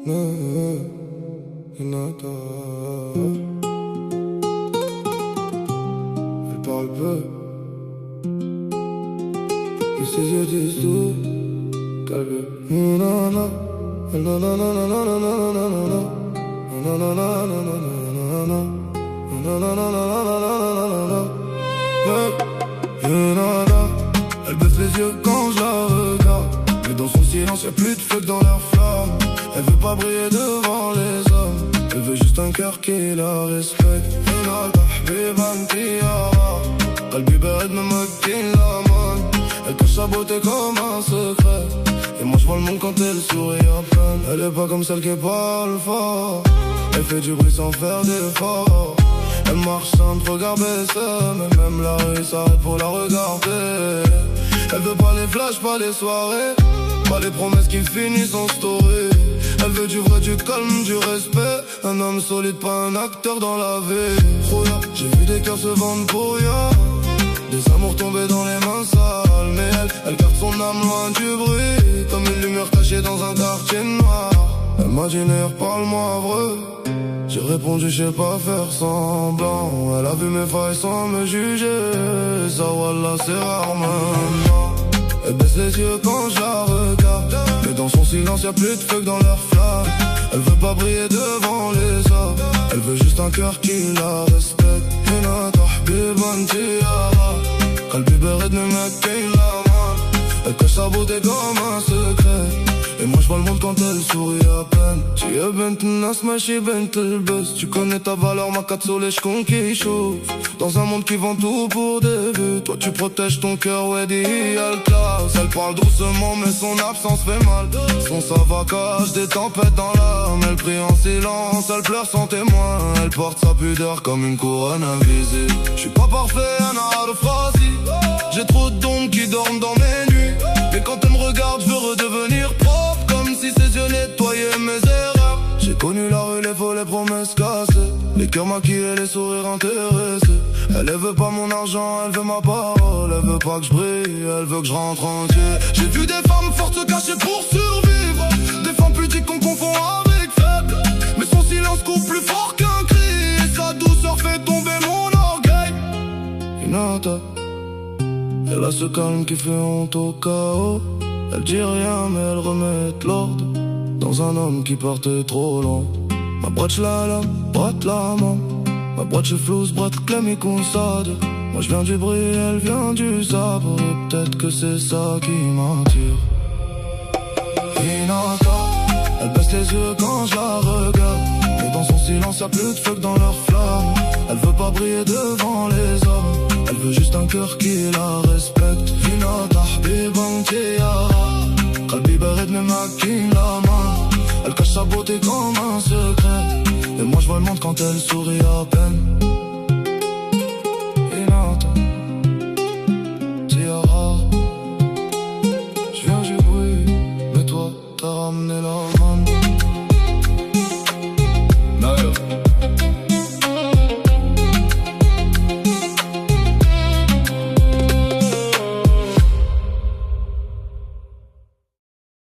Hinata. Elle parle peu, mais ses yeux disent tout. Calme. Nanana, nanana, nanana, nanana, nanana, nanana, nanana. Elle baisse les yeux quand je la regarde, mais dans son silence y'a plus de feu que dans leur flamme. Elle veut pas briller devant les hommes, elle veut juste un cœur qui la respecte. Qalbi barid me maquille la main. Elle cache sa beauté comme un secret, et moi je vois le monde quand elle sourit à peine. Elle est pas comme celle qui parle fort, elle fait du bruit sans faire d'effort. Elle marche sans te regard baissé, mais même la rue s'arrête pour la regarder. Elle veut pas les flashs, pas les soirées, pas les promesses qui finissent en story. Elle veut du vrai, du calme, du respect, un homme solide, pas un acteur dans la vie. J'ai vu des cœurs se vendre pour rien, des amours tombés dans les mains sales. Mais elle garde son âme loin du bruit, comme une lumière cachée dans un quartier noir. Elle m'a dit Ner, parle-moi vrai. J'ai répondu je sais pas faire semblant. Elle a vu mes failles sans me juger, ça wallah c'est rare maintenant. Elle baisse les yeux quand je la regarde, mais dans son silence y'a plus de feu que dans leur flamme. Elle veut pas briller devant les hommes, elle veut juste un cœur qui la respecte. Hinata habiban tiara, qalbi barid me maquille la main. Elle cache sa beauté comme un secret, et moi je vois le monde quand elle sourit à peine. Tu es bent nas machi bent el buzz. Tu connais ta valeur, ma katsole j'con qui chauffe. Dans un monde qui vend tout pour des vues, toi tu protèges ton cœur, ouais dis classe. Elle parle doucement mais son absence fait mal. Son savoir cache des tempêtes dans l'âme. Elle prie en silence, elle pleure sans témoin. Elle porte sa pudeur comme une couronne invisible. J'suis pas parfait, un art de phrasi. J'ai trop d'ombres qui dorment dans mes nuits, mais quand elle me regarde, je veux redevenir propre, comme si ses yeux nettoyaient mes erreurs. J'ai connu la rue, les faux, les promesses cassées, les cœurs maquillés, les sourires intéressés. Elle veut pas mon argent, elle veut ma parole. Elle veut pas que je brille, elle veut que je rentre entier. J'ai vu des femmes fortes se cacher pour survivre, des femmes pudiques qu'on confond avec faibles, mais son silence coupe plus fort qu'un cri, et sa douceur fait tomber mon orgueil. Hinata, elle a ce calme qui fait honte au chaos. Elle dit rien mais elle remet de l'ordre dans un homme qui partait trop loin. Ma broche la brate la main, ma broche flouze, brate clem et consade. Moi je viens du bruit, elle vient du sabre, et peut-être que c'est ça qui m'attire. Hinata, elle baisse les yeux quand je la regarde, mais dans son silence y'a plus de feu que dans leur flamme. Elle veut pas briller devant les hommes, elle veut juste un cœur qui la respecte. Hinata habiban tiara, qalbi barid me maquille la main. Elle cache sa beauté comme un secret, et moi je vois le monde quand elle sourit à peine.